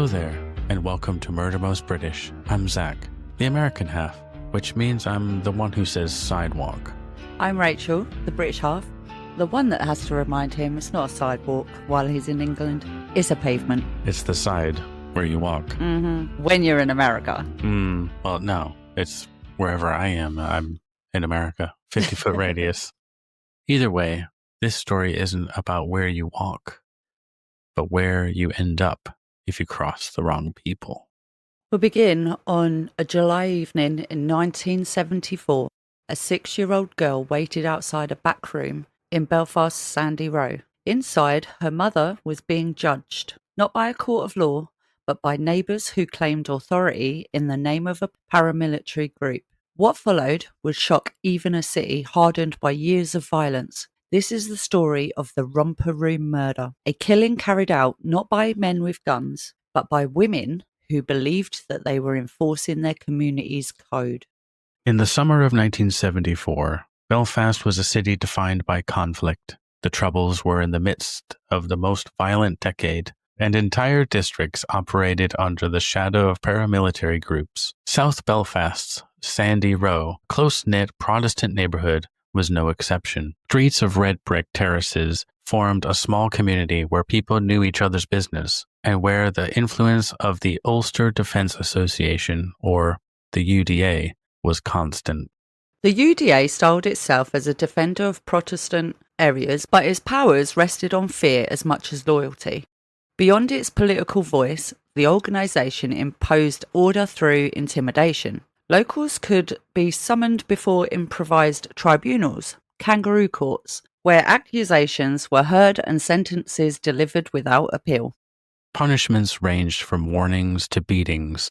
Hello there, and welcome to Murder Most British. I'm Zach, the American half, which means I'm the one who says sidewalk. I'm Rachel, the British half, the one that has to remind him it's not a sidewalk while he's in England, it's a pavement. It's the side where you walk. When you're in America. Well, no, it's wherever I am. I'm in America, 50-foot radius. Either way, this story isn't about where you walk, but where you end up if you cross the wrong people. We'll begin on a July evening in 1974. A 6-year-old girl waited outside a back room in Belfast's Sandy Row. Inside, her mother was being judged, not by a court of law, but by neighbours who claimed authority in the name of a paramilitary group. What followed would shock even a city hardened by years of violence. This is the story of the Romper room murder, a killing carried out not by men with guns, but by women who believed that they were enforcing their community's code. In the summer of 1974, Belfast was a city defined by conflict. The Troubles were in the midst of the most violent decade, and entire districts operated under the shadow of paramilitary groups. South Belfast's Sandy Row, close-knit Protestant neighborhood, was no exception. Streets of red brick terraces formed a small community where people knew each other's business, and where the influence of the Ulster Defence Association, or the UDA, was constant. The UDA styled itself as a defender of Protestant areas, but its powers rested on fear as much as loyalty. Beyond its political voice, the organisation imposed order through intimidation. Locals could be summoned before improvised tribunals, kangaroo courts, where accusations were heard and sentences delivered without appeal. Punishments ranged from warnings to beatings,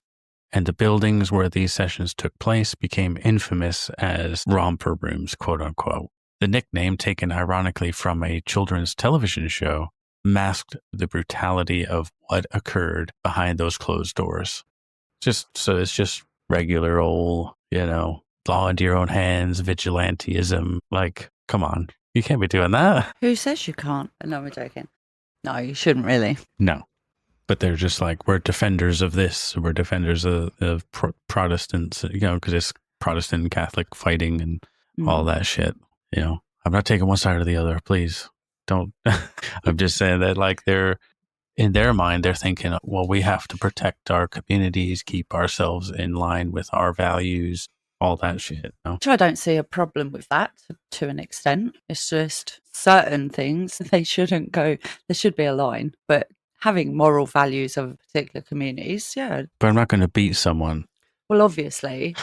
and the buildings where these sessions took place became infamous as romper rooms, quote-unquote. The nickname, taken ironically from a children's television show, masked the brutality of what occurred behind those closed doors. It's just regular old, law into your own hands, vigilantism. Like, come on, you can't be doing that. Who says you can't? No, I'm joking. No, you shouldn't really. No. But they're just like, we're defenders of this. We're defenders of Protestants, because it's Protestant and Catholic fighting and all that shit. I'm not taking one side or the other. Please don't. I'm just saying that, like, in their mind, they're thinking, well, we have to protect our communities, keep ourselves in line with our values, all that shit. Which I don't see a problem with that to an extent. It's just certain things, they shouldn't go, there should be a line, but having moral values of particular communities, yeah. But I'm not going to beat someone. Well, obviously,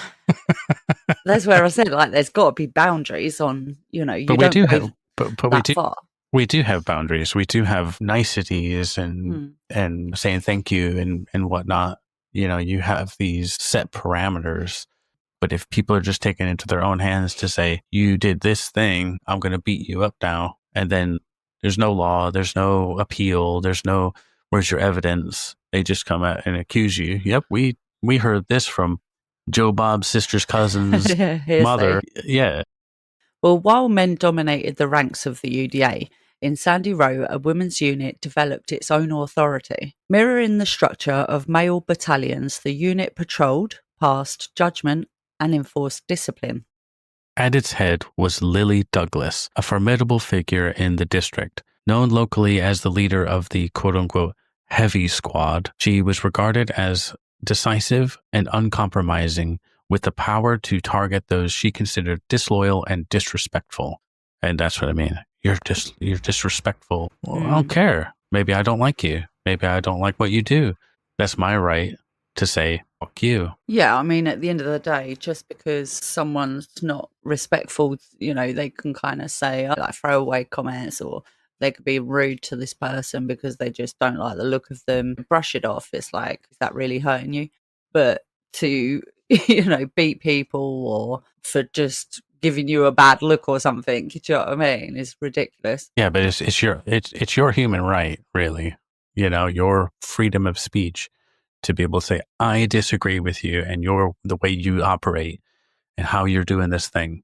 that's where I said, like, there's got to be boundaries on, But we do have boundaries. We do have niceties and saying thank you and whatnot. You have these set parameters. But if people are just taking it into their own hands to say, you did this thing, I'm going to beat you up now. And then there's no law, there's no appeal, there's no, where's your evidence? They just come out and accuse you. Yep, we heard this from Joe Bob's sister's cousin's mother. Yeah. Well, while men dominated the ranks of the UDA, in Sandy Row, a women's unit developed its own authority. Mirroring the structure of male battalions, the unit patrolled, passed judgment, and enforced discipline. At its head was Lily Douglas, a formidable figure in the district. Known locally as the leader of the quote-unquote heavy squad, she was regarded as decisive and uncompromising, with the power to target those she considered disloyal and disrespectful. And that's what I mean. You're disrespectful. Well, I don't care. Maybe I don't like you. Maybe I don't like what you do. That's my right to say, fuck you. Yeah, I mean, at the end of the day, just because someone's not respectful, they can kind of say, like, throwaway comments, or they could be rude to this person because they just don't like the look of them. Brush it off. It's like, is that really hurting you? But to, beat people or for just giving you a bad look or something, do you know what I mean? It's ridiculous. Yeah, but it's your human right, really. Your freedom of speech to be able to say, I disagree with you and the way you operate and how you're doing this thing.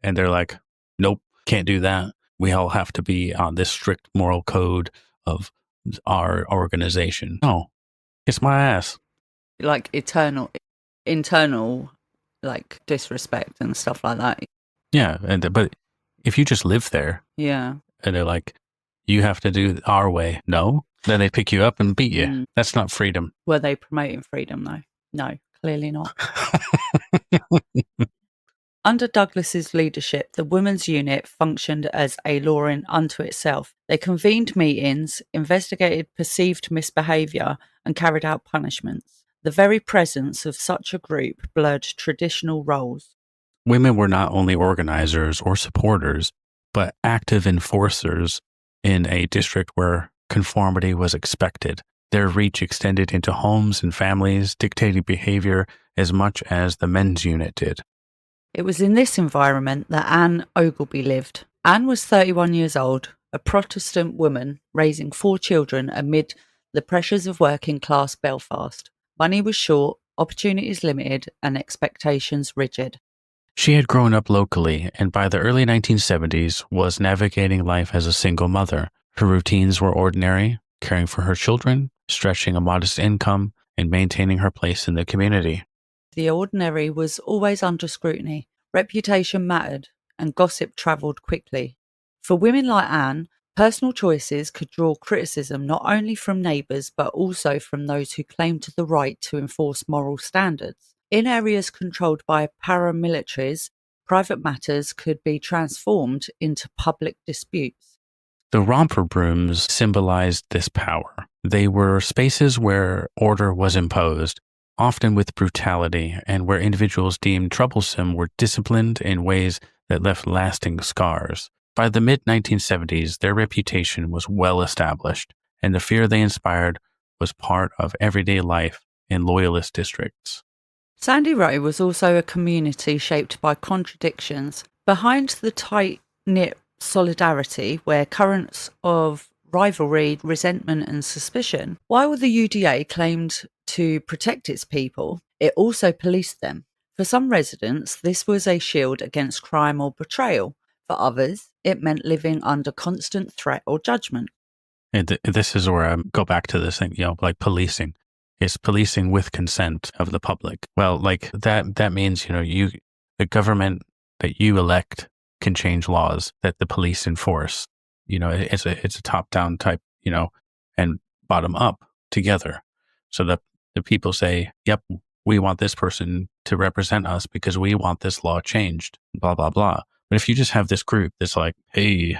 And they're like, nope, can't do that. We all have to be on this strict moral code of our organization. No, Kiss my ass. Like internal, like disrespect and stuff like that. Yeah, but if you just live there Yeah. and they're like, you have to do it our way, no, then they pick you up and beat you. Mm. That's not freedom. Were they promoting freedom though? No, clearly not. Under Douglas's leadership, the Women's Unit functioned as a law unto itself. They convened meetings, investigated perceived misbehaviour, and carried out punishments. The very presence of such a group blurred traditional roles. Women were not only organizers or supporters, but active enforcers in a district where conformity was expected. Their reach extended into homes and families, dictating behavior as much as the men's unit did. It was in this environment that Anne Ogilby lived. Anne was 31 years old, a Protestant woman raising 4 children amid the pressures of working class Belfast. Money was short, opportunities limited, and expectations rigid. She had grown up locally and by the early 1970s was navigating life as a single mother. Her routines were ordinary, caring for her children, stretching a modest income, and maintaining her place in the community. The ordinary was always under scrutiny. Reputation mattered, and gossip travelled quickly. For women like Anne, personal choices could draw criticism not only from neighbours but also from those who claimed the right to enforce moral standards. In areas controlled by paramilitaries, private matters could be transformed into public disputes. The romper brooms symbolized this power. They were spaces where order was imposed, often with brutality, and where individuals deemed troublesome were disciplined in ways that left lasting scars. By the mid-1970s, their reputation was well established, and the fear they inspired was part of everyday life in loyalist districts. Sandy Row was also a community shaped by contradictions. Behind the tight-knit solidarity were currents of rivalry, resentment and suspicion. While the UDA claimed to protect its people, it also policed them. For some residents, this was a shield against crime or betrayal. For others, it meant living under constant threat or judgment. And this is where I go back to this thing, like policing. It's policing with consent of the public. Well, like that means, the government that you elect can change laws that the police enforce. It's a top-down type, and bottom-up together. So that the people say, yep, we want this person to represent us because we want this law changed, blah, blah, blah. But if you just have this group that's like, hey,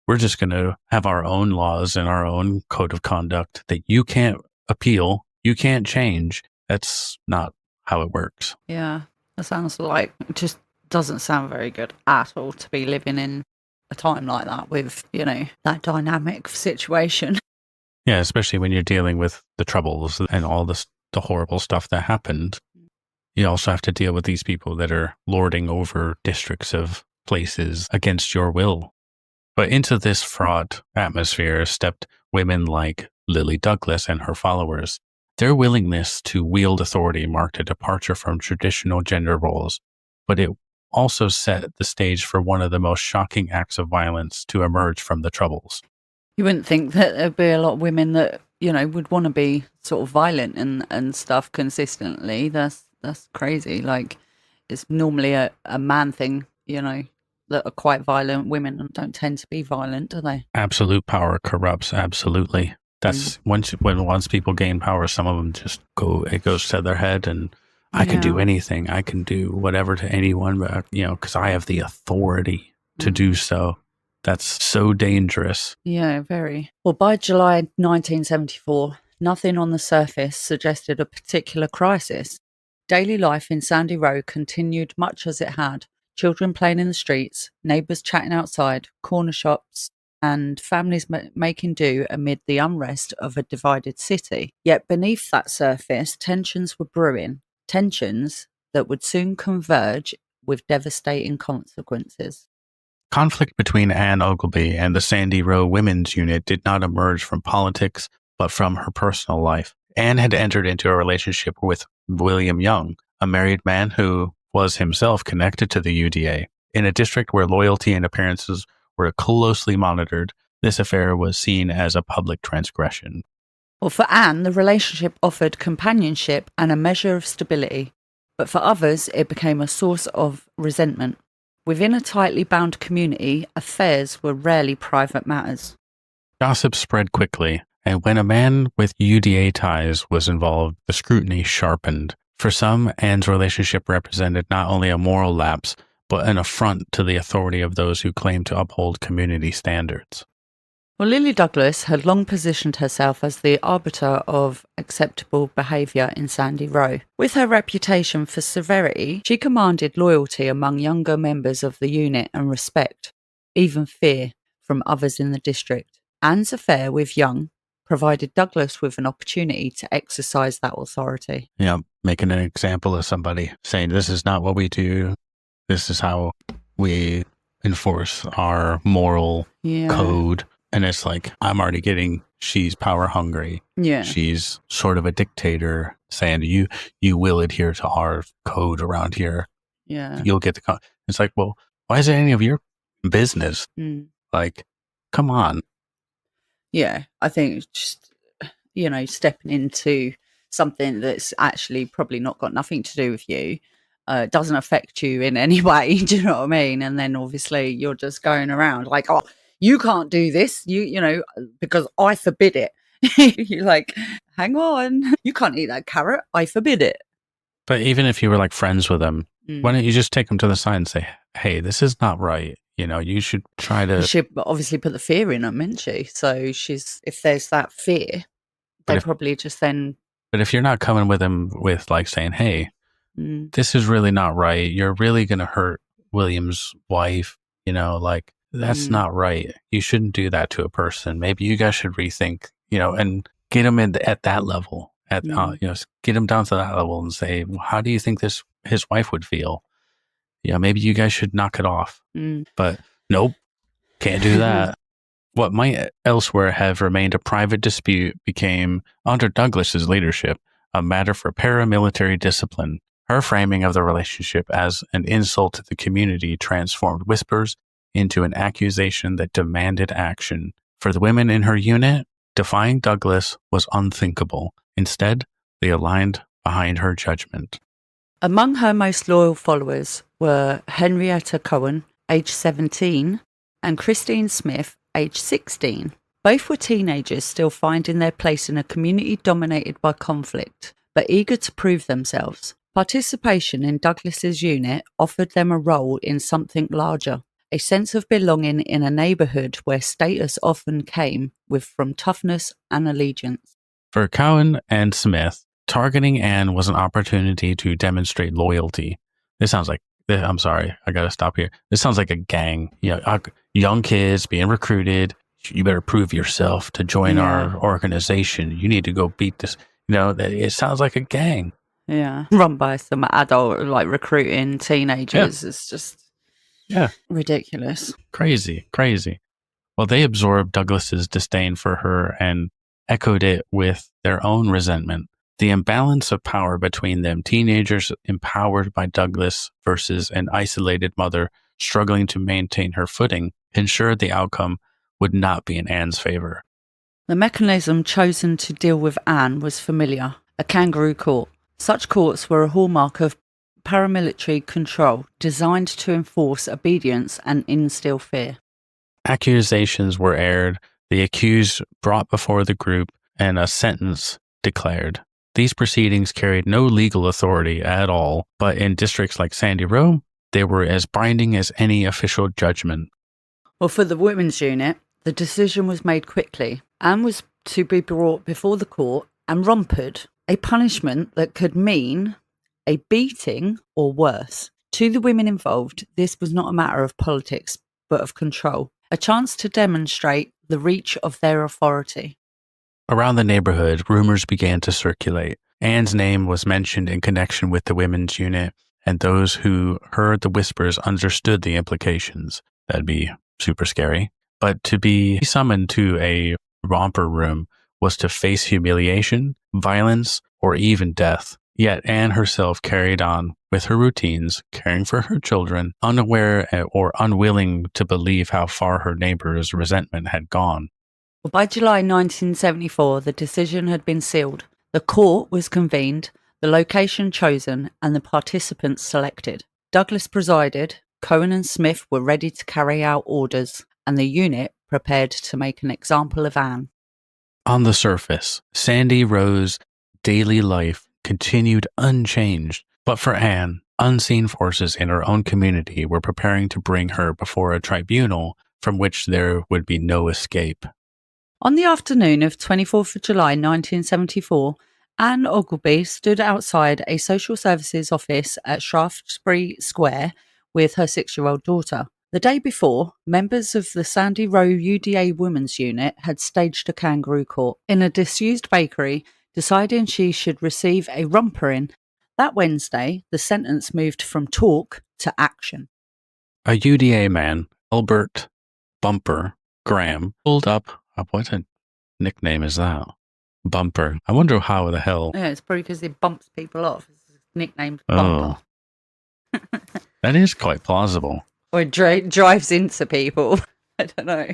we're just going to have our own laws and our own code of conduct that you can't appeal, you can't change, that's not how it works. Yeah, that sounds like, it just doesn't sound very good at all to be living in a time like that with, that dynamic situation. Yeah, especially when you're dealing with the troubles and all the horrible stuff that happened. You also have to deal with these people that are lording over districts of places against your will. But into this fraught atmosphere stepped women like Lily Douglas and her followers. Their willingness to wield authority marked a departure from traditional gender roles, but it also set the stage for one of the most shocking acts of violence to emerge from the Troubles. You wouldn't think that there'd be a lot of women that, would want to be sort of violent and stuff consistently. That's crazy. Like, it's normally a man thing, that are quite violent. Women don't tend to be violent, do they? Absolute power corrupts, absolutely. That's once people gain power, some of them just it goes to their head and I can do anything. I can do whatever to anyone, but, because I have the authority to do so. That's so dangerous. Yeah, very. Well, by July 1974, nothing on the surface suggested a particular crisis. Daily life in Sandy Row continued much as it had. Children playing in the streets, neighbours chatting outside, corner shops, and families making do amid the unrest of a divided city. Yet beneath that surface, tensions were brewing, tensions that would soon converge with devastating consequences. Conflict between Anne Ogilby and the Sandy Row Women's Unit did not emerge from politics, but from her personal life. Anne had entered into a relationship with William Young, a married man who was himself connected to the UDA. In a district where loyalty and appearances were closely monitored, this affair was seen as a public transgression. Well, for Anne, the relationship offered companionship and a measure of stability, but for others, it became a source of resentment. Within a tightly bound community, affairs were rarely private matters. Gossip spread quickly, and when a man with UDA ties was involved, the scrutiny sharpened. For some, Anne's relationship represented not only a moral lapse, but an affront to the authority of those who claimed to uphold community standards. Well, Lily Douglas had long positioned herself as the arbiter of acceptable behaviour in Sandy Row. With her reputation for severity, she commanded loyalty among younger members of the unit and respect, even fear, from others in the district. Anne's affair with Young provided Douglas with an opportunity to exercise that authority. Yeah, making an example of somebody, saying this is not what we do, this is how we enforce our moral code. And it's like, I'm already getting, she's power hungry. Yeah. She's sort of a dictator, saying you will adhere to our code around here. Yeah. You'll get the It's like, well, why is it any of your business? Like, come on. Yeah, I think just, stepping into something that's actually probably not got nothing to do with you, doesn't affect you in any way. Do you know what I mean? And then obviously you're just going around like, oh, you can't do this, because I forbid it. You're like, hang on, you can't eat that carrot. I forbid it. But even if you were like friends with them, why don't you just take them to the side and say, hey, this is not right. You should try to... She obviously put the fear in them, isn't she? So if there's that fear, they probably just then... But if you're not coming with them with like saying, hey, this is really not right. You're really going to hurt William's wife. That's not right. You shouldn't do that to a person. Maybe you guys should rethink, and get them at that level. Get them down to that level and say, well, how do you think his wife would feel? Maybe you guys should knock it off. But nope, can't do that. What might elsewhere have remained a private dispute became, under Douglas's leadership, a matter for paramilitary discipline. Her framing of the relationship as an insult to the community transformed whispers into an accusation that demanded action. For the women in her unit, defying Douglas was unthinkable. Instead, they aligned behind her judgment. Among her most loyal followers were Henrietta Cohen, age 17, and Christine Smith, age 16. Both were teenagers still finding their place in a community dominated by conflict, but eager to prove themselves. Participation in Douglas's unit offered them a role in something larger, a sense of belonging in a neighbourhood where status often came from toughness and allegiance. For Cowan and Smith, targeting Anne was an opportunity to demonstrate loyalty. This sounds like, I'm sorry, I gotta stop here. This sounds like a gang. Young kids being recruited. You better prove yourself to join our organization. You need to go beat this. It sounds like a gang. Yeah. Run by some adult, recruiting teenagers. It's just ridiculous. Crazy. Well, they absorbed Douglas's disdain for her and echoed it with their own resentment. The imbalance of power between them, teenagers empowered by Douglas versus an isolated mother struggling to maintain her footing, ensured the outcome would not be in Anne's favor. The mechanism chosen to deal with Anne was familiar, a kangaroo court. Such courts were a hallmark of paramilitary control, designed to enforce obedience and instill fear. Accusations were aired, the accused brought before the group, and a sentence declared. These proceedings carried no legal authority at all, but in districts like Sandy Row, they were as binding as any official judgment. Well, for the women's unit, the decision was made quickly. Anne was to be brought before the court and rompered, a punishment that could mean a beating or worse. To the women involved, this was not a matter of politics, but of control, a chance to demonstrate the reach of their authority. Around the neighborhood, rumors began to circulate. Anne's name was mentioned in connection with the women's unit, and those who heard the whispers understood the implications. That'd be super scary. But to be summoned to a romper room was to face humiliation, violence, or even death. Yet Anne herself carried on with her routines, caring for her children, unaware or unwilling to believe how far her neighbor's resentment had gone. Well, by July 1974, the decision had been sealed. The court was convened, the location chosen, and the participants selected. Douglas presided, Cohen and Smith were ready to carry out orders, and the unit prepared to make an example of Anne. On the surface, Sandy Row's daily life continued unchanged, but for Anne, unseen forces in her own community were preparing to bring her before a tribunal from which there would be no escape. On the afternoon of 24th of July 1974, Anne Ogilby stood outside a social services office at Shaftesbury Square with her 6-year-old daughter. The day before, members of the Sandy Row UDA Women's Unit had staged a kangaroo court in a disused bakery, deciding she should receive a romper in. That Wednesday, the sentence moved from talk to action. A UDA man, Albert Bumper Graham, pulled up. What a nickname is that? Bumper. I wonder how the hell. Yeah, it's probably because he bumps people off. It's nicknamed Oh, Bumper. that is quite plausible. Or drives into people. I don't know.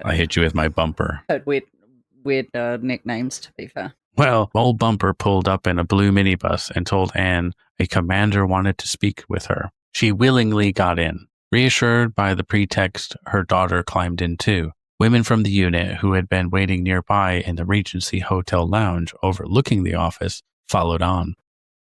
I hit you with my bumper. Heard weird nicknames, to be fair. Well, old Bumper pulled up in a blue minibus and told Anne a commander wanted to speak with her. She willingly got in. Reassured by the pretext, her daughter climbed in too. Women from the unit who had been waiting nearby in the Regency Hotel lounge overlooking the office followed on.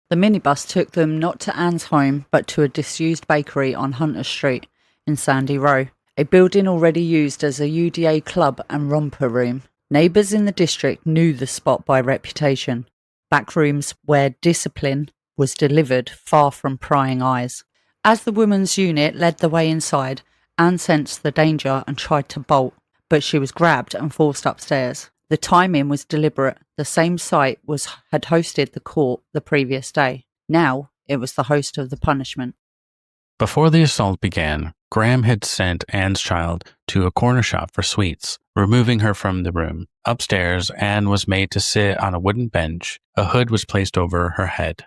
The minibus took them not to Anne's home, but to a disused bakery on Hunter Street in Sandy Row, a building already used as a UDA club and romper room. Neighbours in the district knew the spot by reputation, back rooms where discipline was delivered far from prying eyes. As the women's unit led the way inside, Anne sensed the danger and tried to bolt, but she was grabbed and forced upstairs. The timing was deliberate. The same site had hosted the court the previous day. Now it was the host of the punishment. Before the assault began, Graham had sent Anne's child to a corner shop for sweets, removing her from the room. Upstairs, Anne was made to sit on a wooden bench. A hood was placed over her head.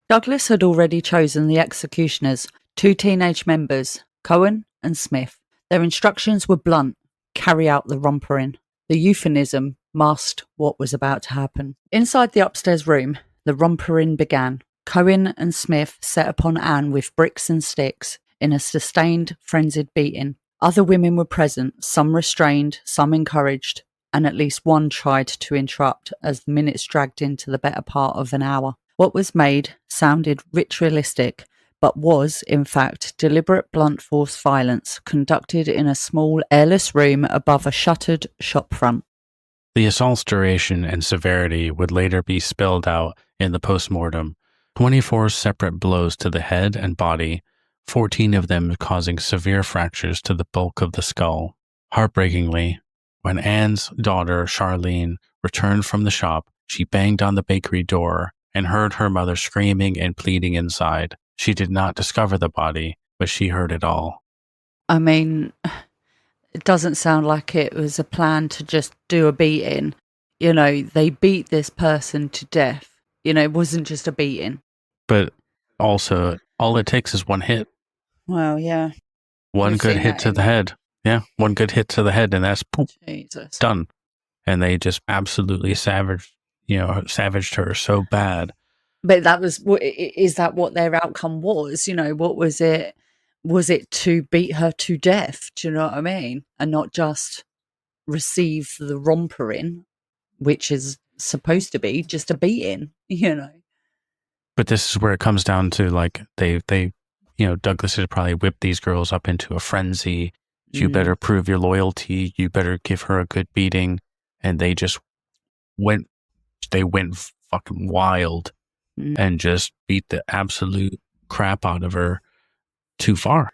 Douglas had already chosen the executioners, 2 teenage members, Cohen and Smith. Their instructions were blunt: carry out the romper in. The euphemism masked what was about to happen. Inside the upstairs room, the romper in began. Cohen and Smith set upon Anne with bricks and sticks in a sustained, frenzied beating. Other women were present, some restrained, some encouraged, and at least one tried to interrupt as the minutes dragged into the better part of an hour. What was made sounded ritualistic, but was, in fact, deliberate blunt force violence conducted in a small, airless room above a shuttered shop front. The assault's duration and severity would later be spelled out in the postmortem. 24 separate blows to the head and body, 14 of them causing severe fractures to the bulk of the skull. Heartbreakingly, when Anne's daughter, Charlene, returned from the shop, she banged on the bakery door and heard her mother screaming and pleading inside. She did not discover the body, but she heard it all. I mean, it doesn't sound like it was a plan to just do a beating. You know, they beat this person to death. You know, it wasn't just a beating. But also, all it takes is one hit. Well, yeah. One We've good seen hit that to in- the head. Yeah, one good hit to the head, and that's poop, Jesus. done. And they just absolutely savaged her so bad. But is that what their outcome was? You know, what was it? Was it to beat her to death? Do you know what I mean? And not just receive the romper in, which is supposed to be just a beating, you know? But this is where it comes down to, like, they Douglas had probably whipped these girls up into a frenzy. You better prove your loyalty. You better give her a good beating. And they just went fucking wild and just beat the absolute crap out of her too far.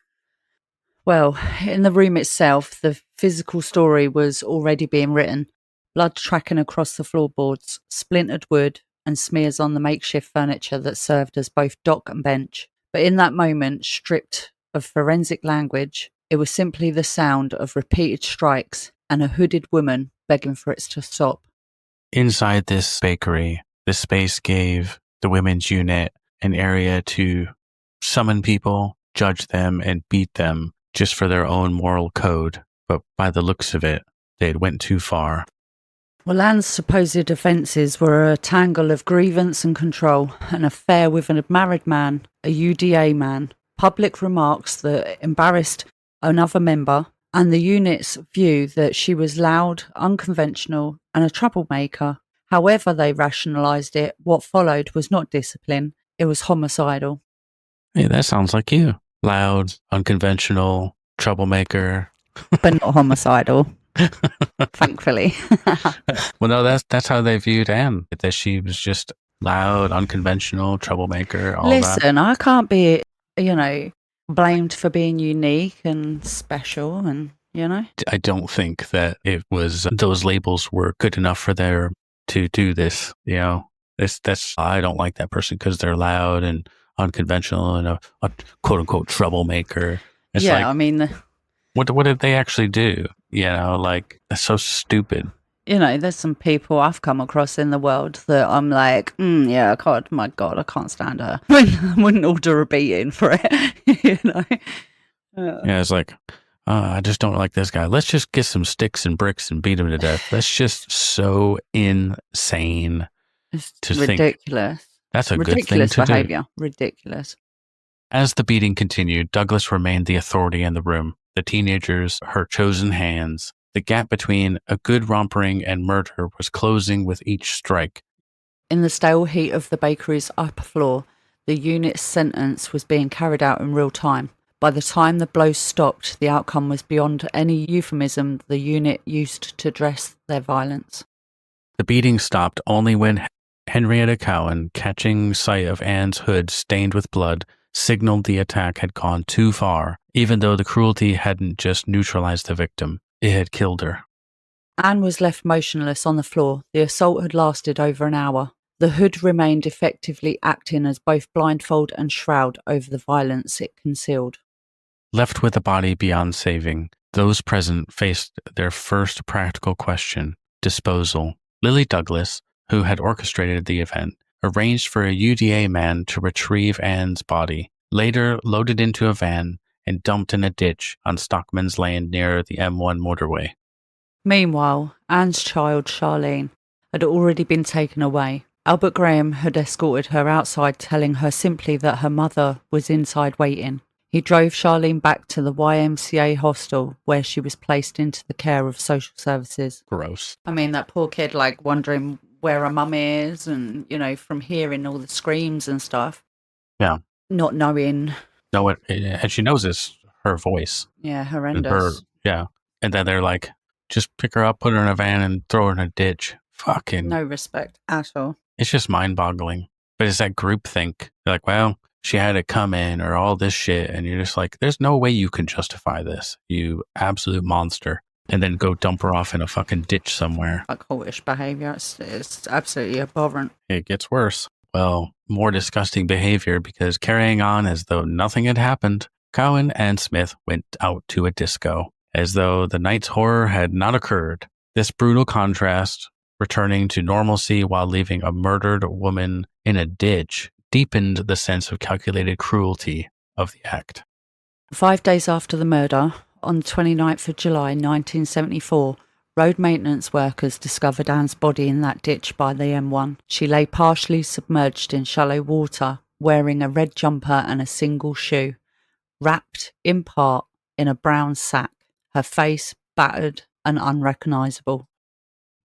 Well, in the room itself, the physical story was already being written. Blood tracking across the floorboards, splintered wood, and smears on the makeshift furniture that served as both dock and bench. But in that moment, stripped of forensic language, it was simply the sound of repeated strikes and a hooded woman begging for it to stop. Inside this bakery, this space gave the women's unit an area to summon people, judge them, and beat them just for their own moral code. But by the looks of it, they had went too far. Well, Anne's supposed offences were a tangle of grievance and control, an affair with a married man, a UDA man, public remarks that embarrassed another member, and the unit's view that she was loud, unconventional, and a troublemaker. However they rationalised it, what followed was not discipline, it was homicidal. Hey, that sounds like you. Loud, unconventional, troublemaker. But not homicidal. Thankfully. Well, no, that's how they viewed Anne. That she was just loud, unconventional, troublemaker, all that. Listen, I can't be, blamed for being unique and special and, I don't think that it was those labels were good enough for them to do this. That's I don't like that person because they're loud and unconventional and a quote unquote troublemaker. It's what did they actually do? That's so stupid. There's some people I've come across in the world that I'm like, yeah, God, my God, I can't stand her. I wouldn't order a beating for it, Yeah, it's like, I just don't like this guy. Let's just get some sticks and bricks and beat him to death. That's just so insane. It's ridiculous. That's a ridiculous good thing to behavior. do. Ridiculous. As the beating continued, Douglas remained the authority in the room. The teenagers, her chosen hands. The gap between a good rompering and murder was closing with each strike. In the stale heat of the bakery's upper floor, the unit's sentence was being carried out in real time. By the time the blows stopped, the outcome was beyond any euphemism the unit used to dress their violence. The beating stopped only when Henrietta Cowan, catching sight of Anne's hood stained with blood, signaled the attack had gone too far, even though the cruelty hadn't just neutralized the victim, it had killed her. Anne was left motionless on the floor. The assault had lasted over an hour. The hood remained effectively acting as both blindfold and shroud over the violence it concealed. Left with the body beyond saving, those present faced their first practical question, disposal. Lily Douglas, who had orchestrated the event, arranged for a UDA man to retrieve Anne's body, later loaded into a van and dumped in a ditch on Stockman's Lane near the M1 motorway. Meanwhile, Anne's child, Charlene, had already been taken away. Albert Graham had escorted her outside, telling her simply that her mother was inside waiting. He drove Charlene back to the YMCA hostel where she was placed into the care of social services. Gross. I mean, that poor kid, wondering where her mum is and, from hearing all the screams and stuff. Yeah. Not knowing. No, and she knows it's her voice. Yeah, horrendous. And then they're like, just pick her up, put her in a van and throw her in a ditch. Fucking. No respect at all. It's just mind-boggling. But it's that groupthink. They're like, well, she had to come in or all this shit. And you're just like, there's no way you can justify this, you absolute monster. And then go dump her off in a fucking ditch somewhere. Like cultish behavior. It's absolutely abhorrent. It gets worse. Well, more disgusting behavior because carrying on as though nothing had happened, Cowan and Smith went out to a disco, as though the night's horror had not occurred. This brutal contrast, returning to normalcy while leaving a murdered woman in a ditch, deepened the sense of calculated cruelty of the act. 5 days after the murder, on the 29th of July 1974, road maintenance workers discovered Anne's body in that ditch by the M1. She lay partially submerged in shallow water, wearing a red jumper and a single shoe, wrapped in part in a brown sack, her face battered and unrecognisable.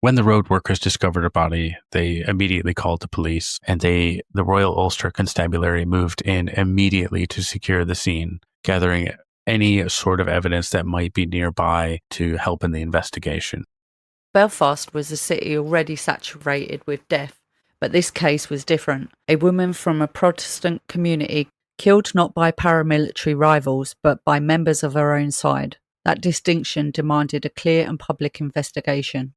When the road workers discovered her body, they immediately called the police, and the Royal Ulster Constabulary moved in immediately to secure the scene, gathering any sort of evidence that might be nearby to help in the investigation. Belfast was a city already saturated with death, but this case was different. A woman from a Protestant community killed not by paramilitary rivals, but by members of her own side. That distinction demanded a clear and public investigation.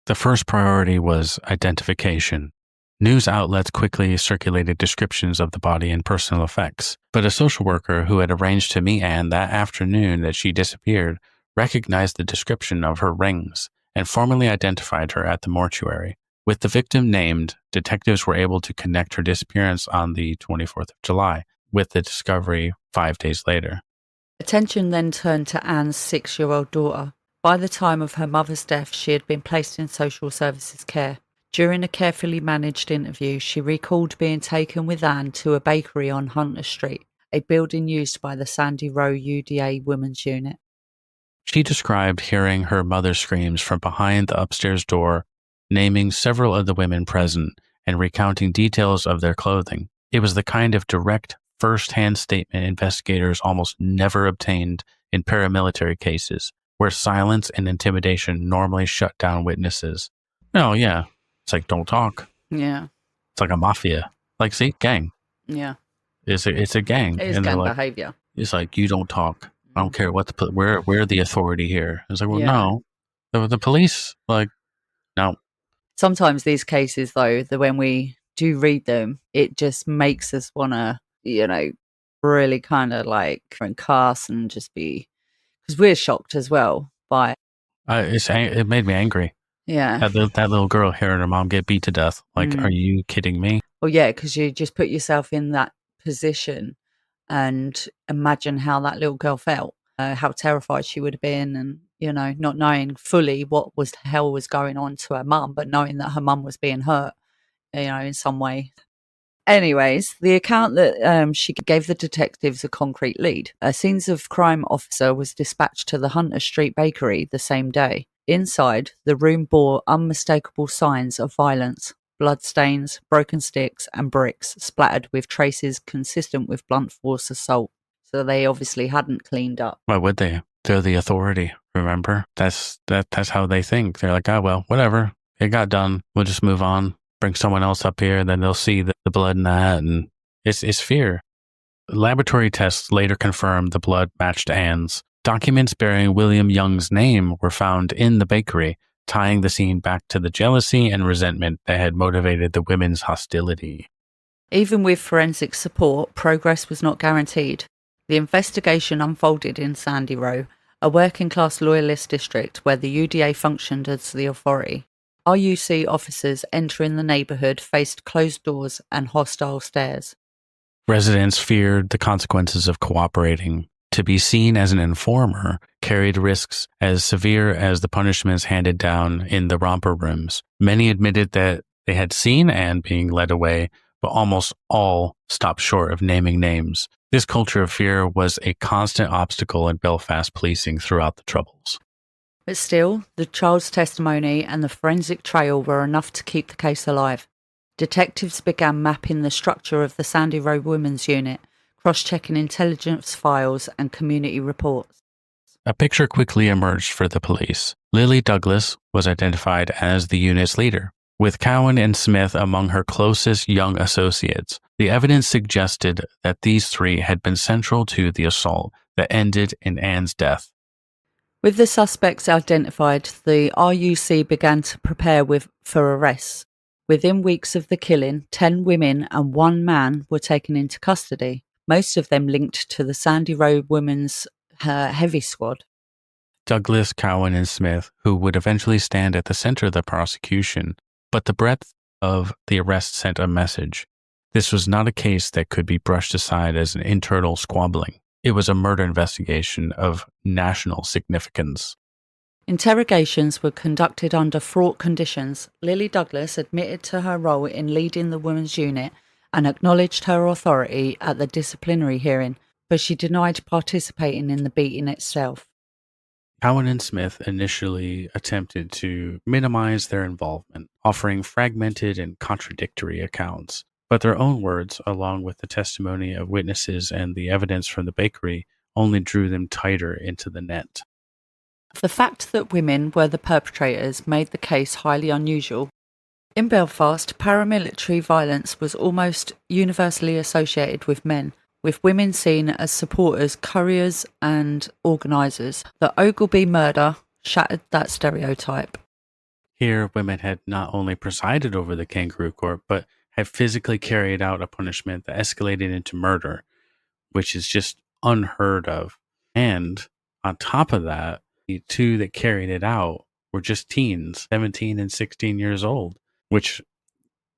The first priority was identification. News outlets quickly circulated descriptions of the body and personal effects, but a social worker who had arranged to meet Anne that afternoon that she disappeared recognized the description of her rings and formally identified her at the mortuary. With the victim named, detectives were able to connect her disappearance on the 24th of July with the discovery 5 days later. Attention then turned to Anne's 6-year-old daughter. By the time of her mother's death, she had been placed in social services care. During a carefully managed interview, she recalled being taken with Anne to a bakery on Hunter Street, a building used by the Sandy Row UDA Women's Unit. She described hearing her mother's screams from behind the upstairs door, naming several of the women present and recounting details of their clothing. It was the kind of direct, first-hand statement investigators almost never obtained in paramilitary cases, where silence and intimidation normally shut down witnesses. No, yeah. It's like, don't talk. Yeah. It's like a mafia. Like, see, gang. Yeah. It's a gang. It is And they're gang like, behaviour. it's like, you don't talk. I don't care what we're the authority here. It's like, well, Yeah. no. The police, like, no. Sometimes these cases, though, when we do read them, it just makes us want to, really kind of like cast and just be, because we're shocked as well by, It made me angry. yeah. That little girl hearing her mom get beat to death. Like, Mm. are you kidding me? Well, yeah, because you just put yourself in that position and imagine how that little girl felt, how terrified she would have been, and not knowing fully what was the hell was going on to her mum, but knowing that her mum was being hurt, in some way. Anyways, the account that she gave the detectives a concrete lead. A scenes of crime officer was dispatched to the Hunter Street bakery the same day. Inside, the room bore unmistakable signs of violence. Bloodstains, broken sticks, and bricks splattered with traces consistent with blunt force assault. So they obviously hadn't cleaned up. Why would they? They're the authority, remember? That's how they think. They're like, oh, well, whatever. It got done. We'll just move on. Bring someone else up here, then they'll see the blood in that, and it's fear. Laboratory tests later confirmed the blood matched Anne's. Documents bearing William Young's name were found in the bakery, tying the scene back to the jealousy and resentment that had motivated the women's hostility. Even with forensic support, progress was not guaranteed. The investigation unfolded in Sandy Row, a working-class loyalist district where the UDA functioned as the authority. RUC officers entering the neighbourhood faced closed doors and hostile stares. Residents feared the consequences of cooperating. To be seen as an informer carried risks as severe as the punishments handed down in the Romper rooms. Many admitted that they had seen Anne being led away, but almost all stopped short of naming names. This culture of fear was a constant obstacle in Belfast policing throughout the Troubles. But still, the child's testimony and the forensic trail were enough to keep the case alive. Detectives began mapping the structure of the Sandy Row Women's Unit, cross-checking intelligence files and community reports. A picture quickly emerged for the police. Lily Douglas was identified as the unit's leader, with Cowan and Smith among her closest young associates. The evidence suggested that these three had been central to the assault that ended in Anne's death. With the suspects identified, the RUC began to prepare for arrests. Within weeks of the killing, 10 women and 1 man were taken into custody, most of them linked to the Sandy Row Women's Heavy Squad. Douglas, Cowan, and Smith, who would eventually stand at the center of the prosecution, but the breadth of the arrest sent a message. This was not a case that could be brushed aside as an internal squabbling. It was a murder investigation of national significance. Interrogations were conducted under fraught conditions. Lily Douglas admitted to her role in leading the women's unit and acknowledged her authority at the disciplinary hearing, but she denied participating in the beating itself. Cowan and Smith initially attempted to minimize their involvement, offering fragmented and contradictory accounts. But their own words, along with the testimony of witnesses and the evidence from the bakery, only drew them tighter into the net. The fact that women were the perpetrators made the case highly unusual. In Belfast, paramilitary violence was almost universally associated with men, with women seen as supporters, couriers and organisers. The Ogilby murder shattered that stereotype. Here, women had not only presided over the kangaroo court, but had physically carried out a punishment that escalated into murder, which is just unheard of. And on top of that, the two that carried it out were just teens, 17 and 16 years old, which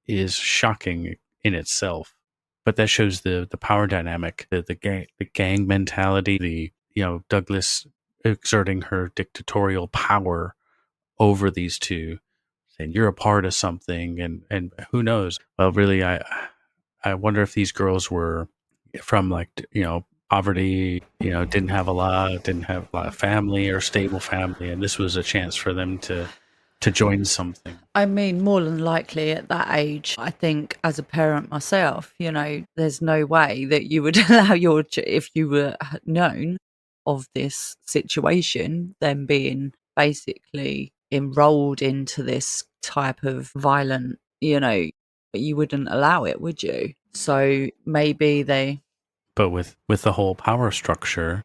is shocking in itself. But that shows the power dynamic, the gang mentality. Douglas exerting her dictatorial power over these two, saying you're a part of something, and who knows? Well, really, I wonder if these girls were from poverty, didn't have a lot of family or stable family, and this was a chance for them to join something. I mean, more than likely at that age, I think as a parent myself, there's no way that you would allow if you were known of this situation, them being basically enrolled into this type of violent, but you wouldn't allow it, would you? So maybe they. But with the whole power structure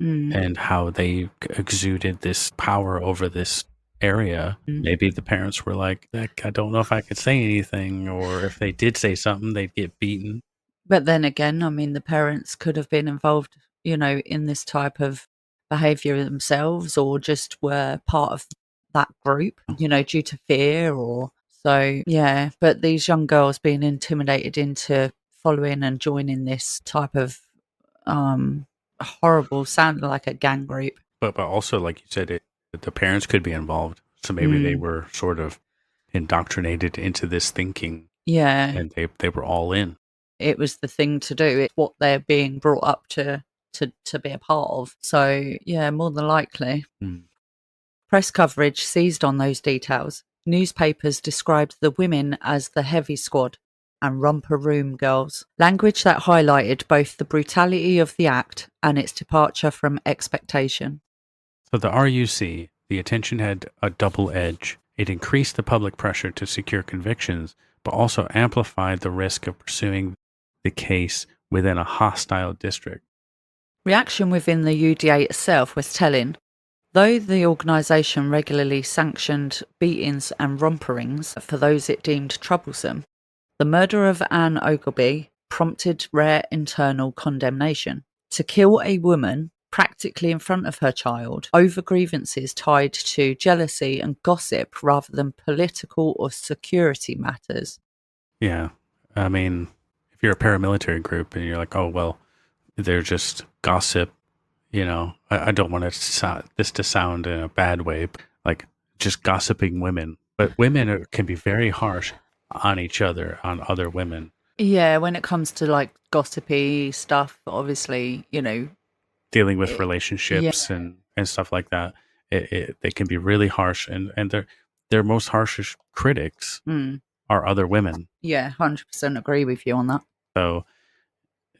Mm, and how they exuded this power over this area, mm. maybe the parents were like, "Heck, I don't know if I could say anything, or if they did say something, they'd get beaten." But then again, I mean, the parents could have been involved, in this type of behavior themselves or just were part of that group, due to fear or so. Yeah. But these young girls being intimidated into following and joining this type of um horrible, sounded like a gang group. But also, like you said, the parents could be involved, so maybe they Mm, were sort of indoctrinated into this thinking, yeah. and they were all in. It was the thing to do. It's what they're being brought up to be a part of. So yeah, more than likely. Mm. Press coverage seized on those details. Newspapers described the women as the heavy squad and romper room girls, language that highlighted both the brutality of the act and its departure from expectation. So the RUC, the attention had a double edge. It increased the public pressure to secure convictions, but also amplified the risk of pursuing the case within a hostile district. Reaction within the UDA itself was telling. Though the organisation regularly sanctioned beatings and romperings for those it deemed troublesome, the murder of Anne Ogilby prompted rare internal condemnation. To kill a woman practically in front of her child over grievances tied to jealousy and gossip rather than political or security matters. Yeah. I mean, if you're a paramilitary group and you're like, oh, well, they're just gossip, I don't want this to sound in a bad way, but like just gossiping women. But women can be very harsh on each other, on other women. Yeah, when it comes to like gossipy stuff, obviously, Dealing with yeah, relationships and stuff like that. They can be really harsh, and their most harshest critics mm, are other women. yeah, 100% agree with you on that. So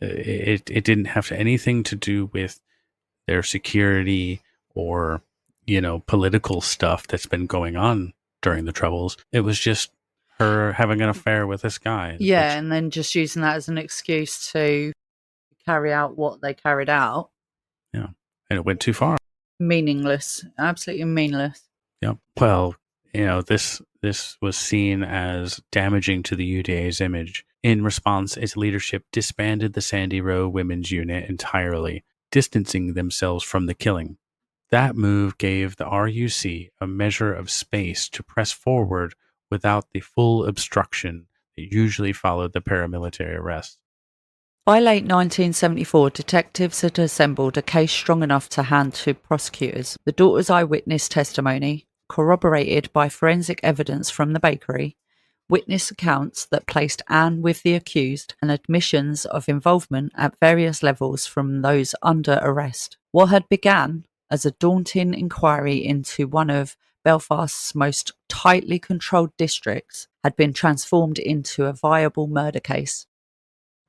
it didn't have anything to do with their security or political stuff that's been going on during the Troubles. It was just her having an affair with this guy, Yeah, which and then just using that as an excuse to carry out what they carried out. yeah, and it went too far. Meaningless, absolutely meaningless. Yeah. Well, this was seen as damaging to the UDA's image. In response, its leadership disbanded the Sandy Row Women's Unit entirely, distancing themselves from the killing. That move gave the RUC a measure of space to press forward without the full obstruction that usually followed the paramilitary arrest. By late 1974, detectives had assembled a case strong enough to hand to prosecutors. The daughter's eyewitness testimony, corroborated by forensic evidence from the bakery, witness accounts that placed Anne with the accused, and admissions of involvement at various levels from those under arrest. What had begun as a daunting inquiry into one of Belfast's most tightly controlled districts had been transformed into a viable murder case.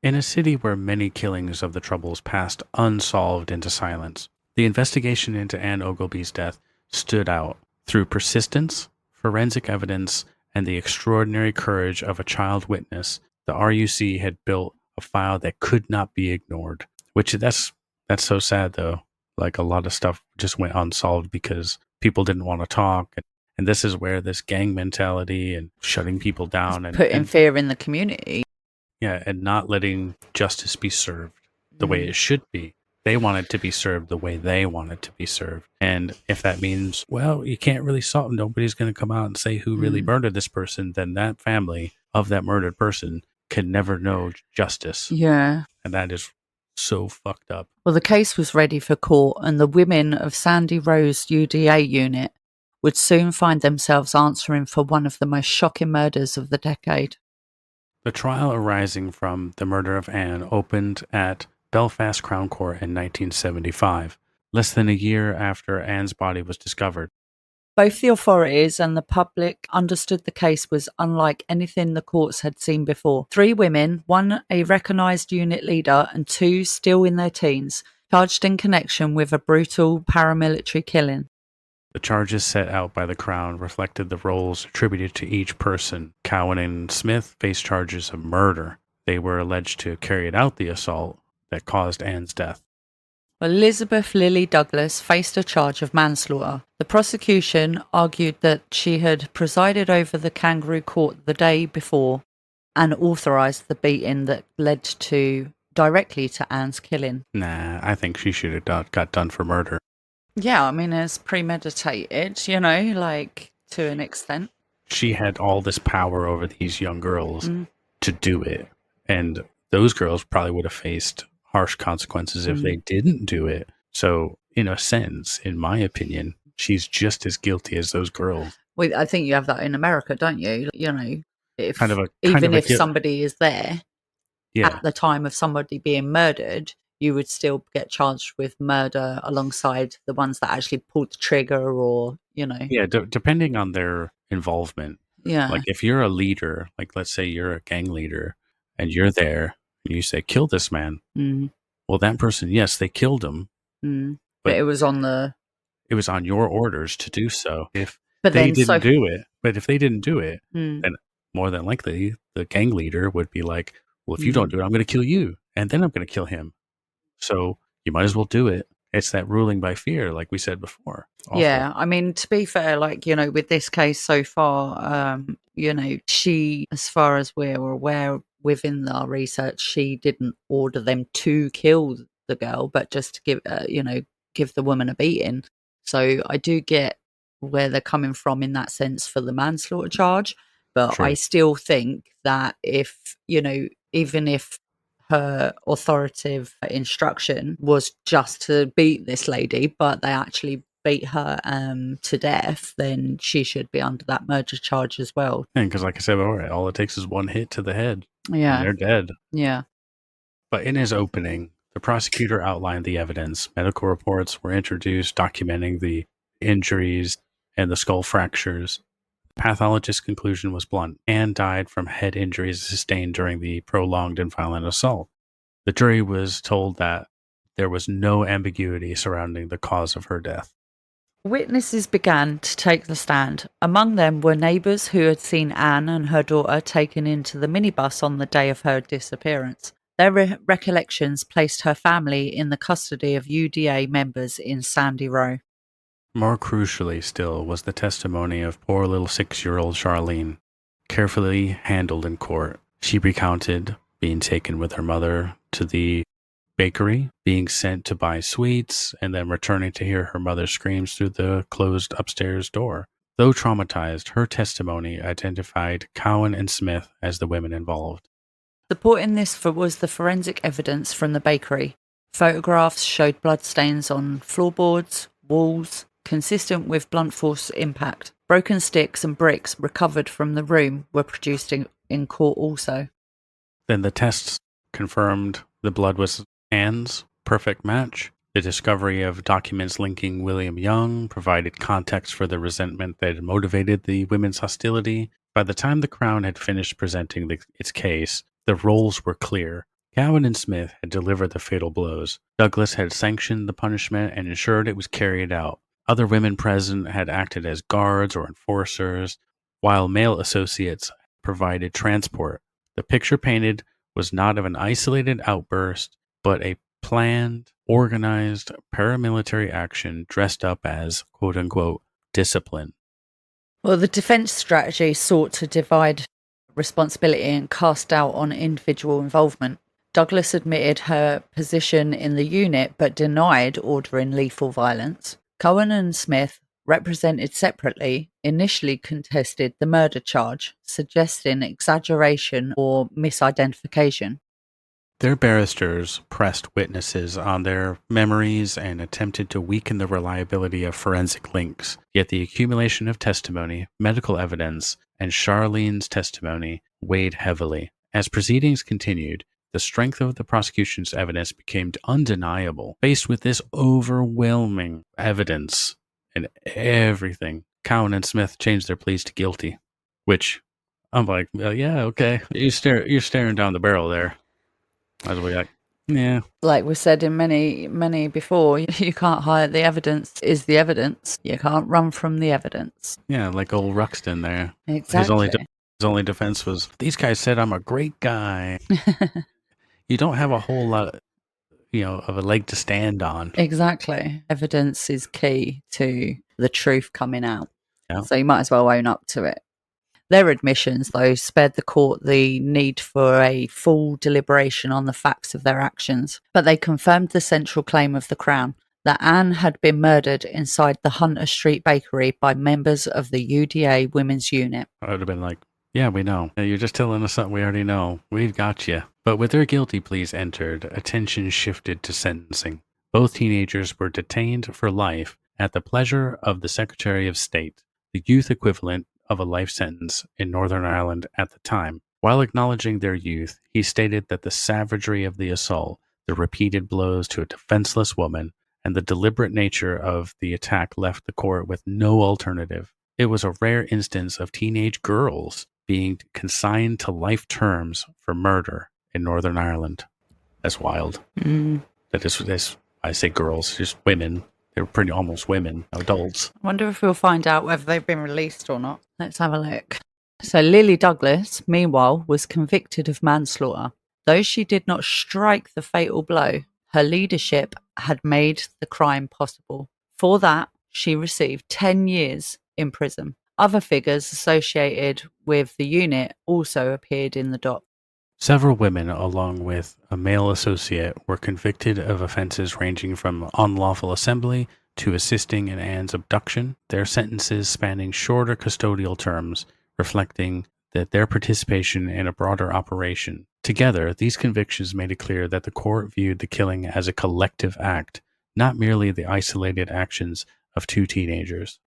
In a city where many killings of the Troubles passed unsolved into silence, the investigation into Anne Ogilby's death stood out through persistence, forensic evidence, and the extraordinary courage of a child witness. The RUC had built a file that could not be ignored. Which that's so sad though. Like a lot of stuff just went unsolved because people didn't want to talk. And this is where this gang mentality and shutting people down Putting and fear in the community. yeah, and not letting justice be served the way Mm. it should be. They want it to be served the way they want it to be served. And if that means, well, you can't really solve, nobody's going to come out and say who really murdered this person, then that family of that murdered person can never know justice. Yeah. And that is So fucked up. Well, the case was ready for court, and the women of Sandy Row's UDA unit would soon find themselves answering for one of the most shocking murders of the decade. The trial arising from the murder of Anne opened at Belfast Crown Court in 1975, less than a year after Anne's body was discovered. Both the authorities and the public understood the case was unlike anything the courts had seen before. 3 women, 1 a recognised unit leader and 2 still in their teens, charged in connection with a brutal paramilitary killing. The charges set out by the Crown reflected the roles attributed to each person. Cowan and Smith faced charges of murder. They were alleged to have carried out the assault that caused Anne's death. Elizabeth Lily Douglas faced a charge of manslaughter. The prosecution argued that she had presided over the kangaroo court the day before and authorised the beating that led directly to Anne's killing. Nah, I think she should have got done for murder. Yeah, I mean, it's premeditated, to an extent. She had all this power over these young girls to do it. And those girls probably would have faced harsh consequences if they didn't do it. So, in a sense, in my opinion, she's just as guilty as those girls. Well, I think you have that in America, don't you? If somebody is there at the time of somebody being murdered, you would still get charged with murder alongside the ones that actually pulled the trigger or. Yeah, depending on their involvement. Yeah. Like if you're a leader, like let's say you're a gang leader and you're there and you say, kill this man. Well, that person, yes, they killed him. But it was on your orders to do so. If they didn't do it, then more than likely the gang leader would be like, well, if you don't do it, I'm going to kill you. And then I'm going to kill him. So you might as well do it. It's that ruling by fear, like we said before. Also. Yeah, I mean, to be fair, with this case so far, she, as far as we're aware within our research, she didn't order them to kill the girl, but just to give the woman a beating. So I do get where they're coming from in that sense for the manslaughter charge. But True. I still think that even if her authoritative instruction was just to beat this lady, but they actually beat her to death, then she should be under that murder charge as well. And because, like I said, all it takes is one hit to the head. Yeah. And they're dead. Yeah. But in his opening, the prosecutor outlined the evidence. Medical reports were introduced documenting the injuries and the skull fractures. The pathologist's conclusion was blunt. Anne died from head injuries sustained during the prolonged and violent assault. The jury was told that there was no ambiguity surrounding the cause of her death. Witnesses began to take the stand. Among them were neighbours who had seen Anne and her daughter taken into the minibus on the day of her disappearance. Their recollections placed her family in the custody of UDA members in Sandy Row. More crucially still was the testimony of poor little 6-year-old Charlene, carefully handled in court. She recounted being taken with her mother to the bakery, being sent to buy sweets, and then returning to hear her mother's screams through the closed upstairs door. Though traumatized, her testimony identified Cowan and Smith as the women involved. Supporting this was the forensic evidence from the bakery. Photographs showed bloodstains on floorboards, walls, consistent with blunt force impact. Broken sticks and bricks recovered from the room were produced in court also. Then the tests confirmed the blood was Anne's perfect match. The discovery of documents linking William Young provided context for the resentment that had motivated the women's hostility. By the time the Crown had finished presenting its case, the roles were clear. Cowan and Smith had delivered the fatal blows. Douglas had sanctioned the punishment and ensured it was carried out. Other women present had acted as guards or enforcers, while male associates provided transport. The picture painted was not of an isolated outburst, but a planned, organized paramilitary action dressed up as, quote-unquote, discipline. Well, the defense strategy sought to divide responsibility and cast doubt on individual involvement. Douglas admitted her position in the unit, but denied ordering lethal violence. Cowan and Smith, represented separately, initially contested the murder charge, suggesting exaggeration or misidentification. Their barristers pressed witnesses on their memories and attempted to weaken the reliability of forensic links. Yet the accumulation of testimony, medical evidence, and Charlene's testimony weighed heavily. As proceedings continued, the strength of the prosecution's evidence became undeniable. Faced with this overwhelming evidence and everything, Cowan and Smith changed their pleas to guilty, which I'm like, yeah, okay. You're staring down the barrel there. Might as well be like, yeah. Like we said in many before, you can't hide the evidence is the evidence. You can't run from the evidence. Yeah, like old Ruxton there. Exactly. His only defense was, these guys said I'm a great guy. You don't have a whole lot, of a leg to stand on. Exactly. Evidence is key to the truth coming out. Yeah. So you might as well own up to it. Their admissions, though, spared the court the need for a full deliberation on the facts of their actions, but they confirmed the central claim of the Crown that Anne had been murdered inside the Hunter Street bakery by members of the UDA Women's Unit. I would have been like, yeah, we know. You're just telling us something we already know. We've got you. But with their guilty pleas entered, attention shifted to sentencing. Both teenagers were detained for life at the pleasure of the Secretary of State, the youth equivalent of a life sentence in Northern Ireland at the time. While acknowledging their youth, he stated that the savagery of the assault, the repeated blows to a defenseless woman, and the deliberate nature of the attack left the court with no alternative. It was a rare instance of teenage girls being consigned to life terms for murder in Northern Ireland. That's wild. That is, I say girls, just women. They were pretty almost women, adults. I wonder if we'll find out whether they've been released or not. Let's have a look. So Lily Douglas, meanwhile, was convicted of manslaughter. Though she did not strike the fatal blow, her leadership had made the crime possible. For that, she received 10 years in prison. Other figures associated with the unit also appeared in the dock. Several women, along with a male associate, were convicted of offenses ranging from unlawful assembly to assisting in Anne's abduction, their sentences spanning shorter custodial terms, reflecting that their participation in a broader operation. Together, these convictions made it clear that the court viewed the killing as a collective act, not merely the isolated actions of two teenagers.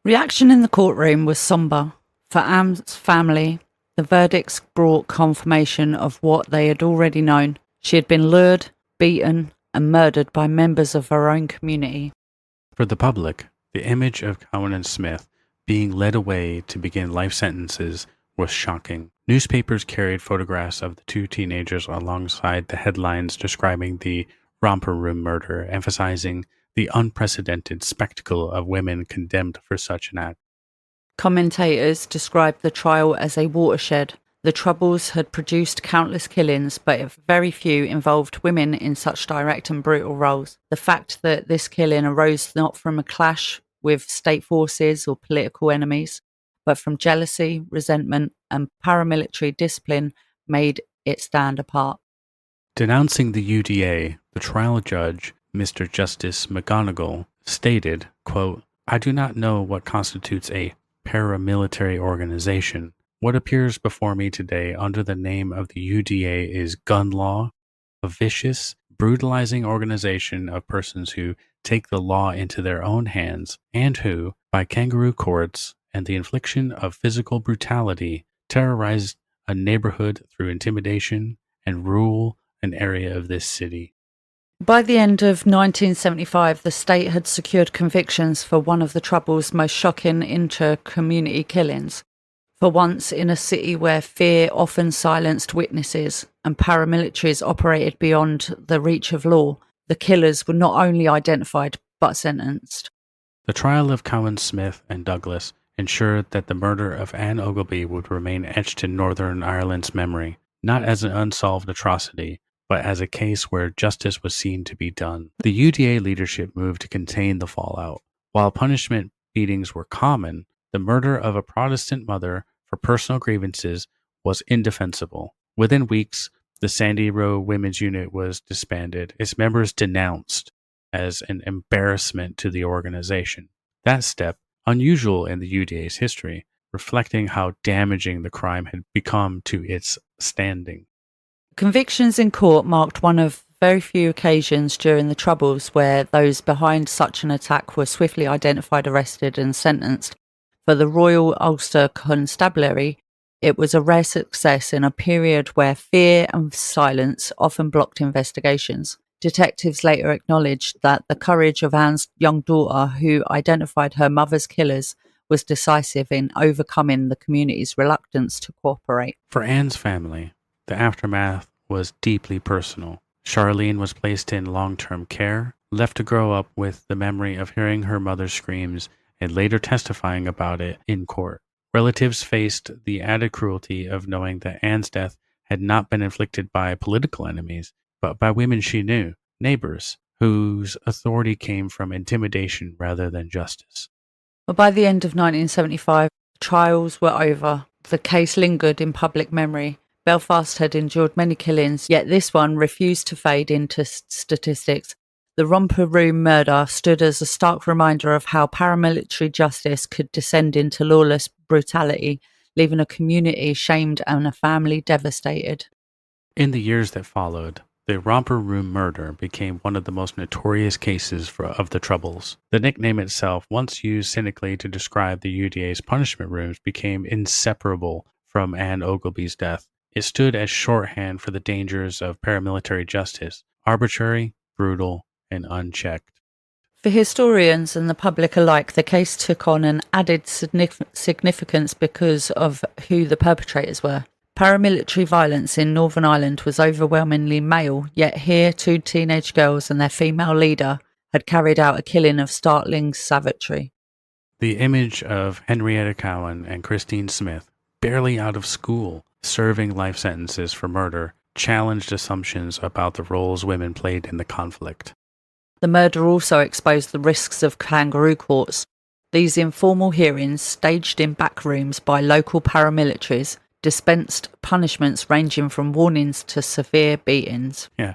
Reaction in the courtroom was somber. For Anne's family, the verdicts brought confirmation of what they had already known. She had been lured, beaten, and murdered by members of her own community. For the public, the image of Cowan and Smith being led away to begin life sentences was shocking. Newspapers carried photographs of the two teenagers alongside the headlines describing the Romper Room murder, emphasizing the unprecedented spectacle of women condemned for such an act. Commentators described the trial as a watershed. The Troubles had produced countless killings, but very few involved women in such direct and brutal roles. The fact that this killing arose not from a clash with state forces or political enemies, but from jealousy, resentment, and paramilitary discipline made it stand apart. Denouncing the UDA, the trial judge, Mr. Justice McGonigal, stated, quote, "I do not know what constitutes a paramilitary organization. What appears before me today under the name of the UDA is gun law, a vicious, brutalizing organization of persons who take the law into their own hands and who, by kangaroo courts and the infliction of physical brutality, terrorize a neighborhood through intimidation and rule an area of this city." By the end of 1975, the state had secured convictions for one of the Trouble's most shocking inter-community killings. For once, in a city where fear often silenced witnesses and paramilitaries operated beyond the reach of law, the killers were not only identified but sentenced. The trial of Cowan, Smith, and Douglas ensured that the murder of Anne Ogilby would remain etched in Northern Ireland's memory, not as an unsolved atrocity, but as a case where justice was seen to be done. The UDA leadership moved to contain the fallout. While punishment beatings were common, the murder of a Protestant mother for personal grievances was indefensible. Within weeks, the Sandy Row Women's Unit was disbanded, its members denounced as an embarrassment to the organization. That step, unusual in the UDA's history, reflecting how damaging the crime had become to its standing. Convictions in court marked one of very few occasions during the Troubles where those behind such an attack were swiftly identified, arrested, and sentenced. For the Royal Ulster Constabulary, it was a rare success in a period where fear and silence often blocked investigations. Detectives later acknowledged that the courage of Anne's young daughter, who identified her mother's killers, was decisive in overcoming the community's reluctance to cooperate. For Anne's family, the aftermath was deeply personal. Charlene was placed in long-term care, left to grow up with the memory of hearing her mother's screams and later testifying about it in court. Relatives faced the added cruelty of knowing that Anne's death had not been inflicted by political enemies, but by women she knew, neighbors, whose authority came from intimidation rather than justice. But by the end of 1975, trials were over. The case lingered in public memory. Belfast had endured many killings, yet this one refused to fade into statistics. The Romper Room murder stood as a stark reminder of how paramilitary justice could descend into lawless brutality, leaving a community shamed and a family devastated. In the years that followed, the Romper Room murder became one of the most notorious cases of the Troubles. The nickname itself, once used cynically to describe the UDA's punishment rooms, became inseparable from Anne Ogilby's death. It stood as shorthand for the dangers of paramilitary justice, arbitrary, brutal, and unchecked. For historians and the public alike, the case took on an added significance because of who the perpetrators were. Paramilitary violence in Northern Ireland was overwhelmingly male, yet here 2 teenage girls and their female leader had carried out a killing of startling savagery. The image of Henrietta Cowan and Christine Smith, barely out of school, serving life sentences for murder, challenged assumptions about the roles women played in the conflict. The murder also exposed the risks of kangaroo courts. These informal hearings, staged in back rooms by local paramilitaries, dispensed punishments ranging from warnings to severe beatings. Yeah,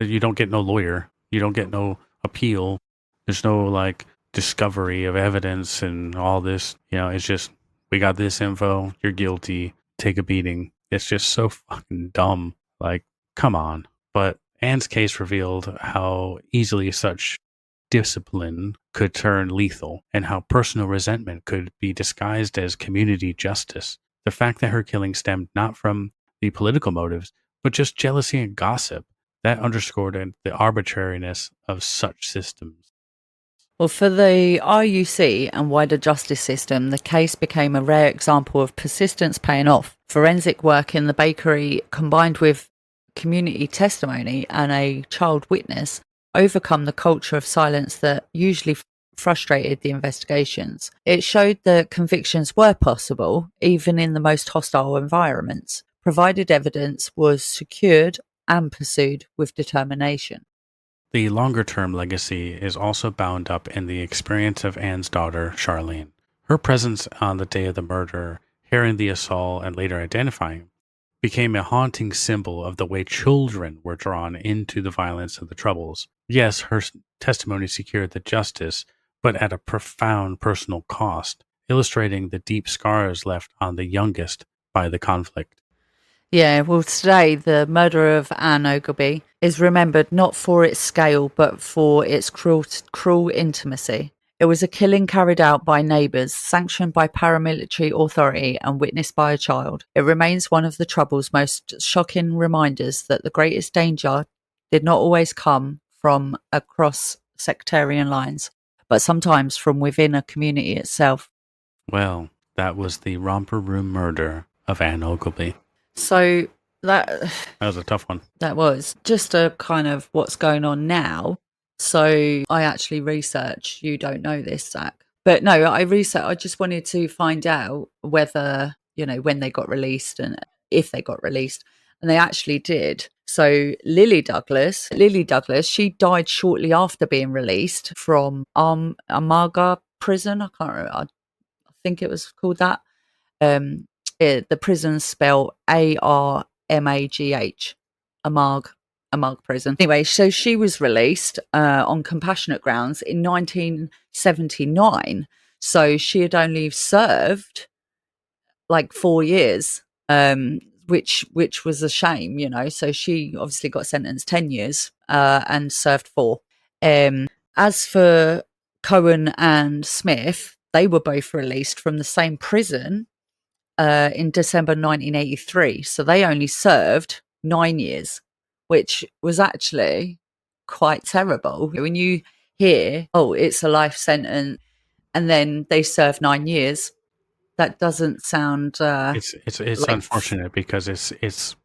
you don't get no lawyer, you don't get no appeal, there's no discovery of evidence and all this. It's just, we got this info, you're guilty, take a beating. It's just so fucking dumb. Come on. But Anne's case revealed how easily such discipline could turn lethal and how personal resentment could be disguised as community justice. The fact that her killing stemmed not from the political motives, but just jealousy and gossip, that underscored the arbitrariness of such systems. Well, for the RUC and wider justice system, the case became a rare example of persistence paying off. Forensic work in the bakery, combined with community testimony and a child witness, overcome the culture of silence that usually frustrated the investigations. It showed that convictions were possible, even in the most hostile environments, provided evidence was secured and pursued with determination. The longer-term legacy is also bound up in the experience of Anne's daughter, Charlene. Her presence on the day of the murder, hearing the assault and later identifying, became a haunting symbol of the way children were drawn into the violence of the Troubles. Yes, her testimony secured the justice, but at a profound personal cost, illustrating the deep scars left on the youngest by the conflict. Yeah, well, today the murder of Anne Ogilby is remembered not for its scale, but for its cruel intimacy. It was a killing carried out by neighbours, sanctioned by paramilitary authority and witnessed by a child. It remains one of the Trouble's most shocking reminders that the greatest danger did not always come from across sectarian lines, but sometimes from within a community itself. Well, that was the Romper Room murder of Anne Ogilby. So that was a tough one. That was just a kind of what's going on now. So I actually researched, you don't know this, Zach. But no, I just wanted to find out whether, when they got released and if they got released. And they actually did. So Lily Douglas, she died shortly after being released from Armagh prison. I can't remember. I think it was called that. The prison spelled Armagh, Armagh prison. Anyway, so she was released on compassionate grounds in 1979. So she had only served 4 years, which was a shame, you know. So she obviously got sentenced 10 years and served 4. As for Cohen and Smith, they were both released from the same prison in December 1983. So they only served 9 years, which was actually quite terrible. When you hear, oh, it's a life sentence, and then they serve 9 years, that doesn't sound It's like. unfortunate because because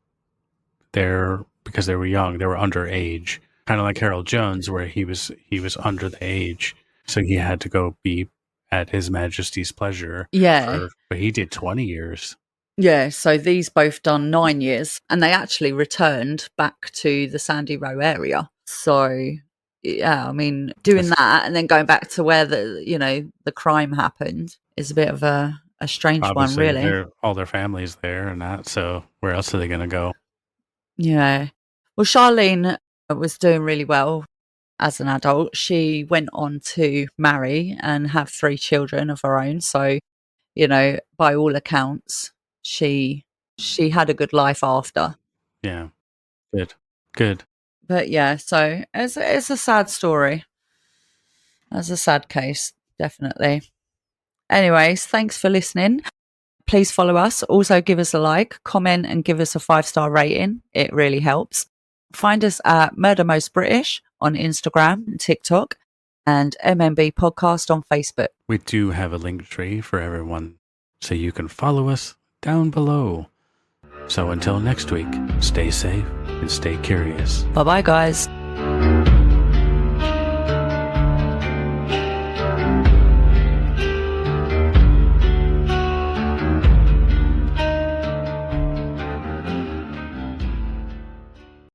they were young, they were underage, kind of like Harold Jones, where he was under the age, so he had to go be at His Majesty's pleasure. Yeah. But he did 20 years. Yeah, so these both done 9 years, and they actually returned back to the Sandy Row area. So, yeah, I mean, doing that and then going back to where the crime happened is a bit of a strange one, Obviously, really. all their families there and that. So where else are they going to go? Yeah. Well, Charlene was doing really well as an adult. She went on to marry and have 3 children of her own. So, by all accounts, she had a good life after. Yeah, good. But yeah, so it's a sad story. It's a sad case, definitely. Anyways, thanks for listening. Please follow us. Also, give us a like, comment, and give us a 5-star rating. It really helps. Find us at Murder Most British on Instagram and TikTok, and MMB Podcast on Facebook. We do have a link tree for everyone, so you can follow us down below. So until next week, stay safe and stay curious. Bye-bye, guys.